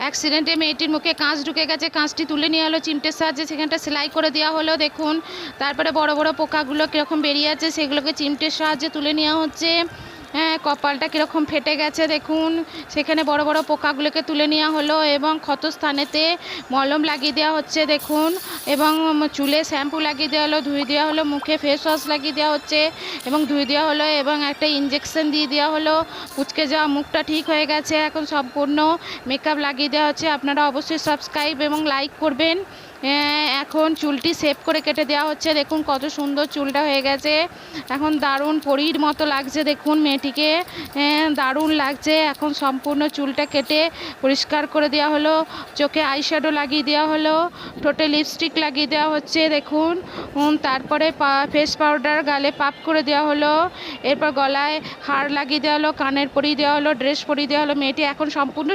অ্যাক্সিডেন্টে মেয়েটির মুখে কাঁচ ঢুকে গেছে, কাঁচটি তুলে নেওয়া হলো চিমটের সাহায্যে, সেখানটা সেলাই করে দেওয়া হলো দেখুন। তারপরে বড় বড় পোকাগুলো কীরকম বেরিয়ে আছে সেগুলোকে চিমটের সাহায্যে তুলে নেওয়া হচ্ছে। হ্যাঁ, কপালটা কীরকম ফেটে গেছে দেখুন, সেখানে বড় বড় পোকাগুলোকে তুলে নেওয়া হলো এবং ক্ষতস্থানেতে মলম লাগিয়ে দেওয়া হচ্ছে দেখুন, এবং চুলে শ্যাম্পু লাগিয়ে দেওয়া হলো, ধুয়ে দেওয়া হলো, মুখে ফেস ওয়াশ লাগিয়ে দেওয়া হচ্ছে এবং ধুয়ে দেওয়া হলো এবং একটা ইঞ্জেকশন দিয়ে দেওয়া হলো। কুঁচকে যাওয়া মুখটা ঠিক হয়ে গেছে, এখন সম্পূর্ণ মেকআপ লাগিয়ে দেওয়া হচ্ছে। আপনারা অবশ্যই সাবস্ক্রাইব এবং লাইক করবেন। এখন চুলটি শেভ করে কেটে দেওয়া হচ্ছে, দেখুন কত সুন্দর চুলটা হয়ে গেছে, এখন দারুণ পরীর মতো লাগছে দেখুন মেয়েটিকে, দারুণ লাগছে। এখন সম্পূর্ণ চুলটা কেটে পরিষ্কার করে দেওয়া হলো, চোখে আইশ্যাডো লাগিয়ে দেওয়া হলো, ঠোঁটে লিপস্টিক লাগিয়ে দেওয়া হচ্ছে দেখুন। তারপরে ফেস পাউডার গালে পাপ করে দেওয়া হলো, এরপর গলায় হার লাগিয়ে দেওয়া হলো, কানের পরিয়ে দেওয়া হলো, ড্রেস পরিয়ে দেওয়া হলো। মেয়েটি এখন সম্পূর্ণ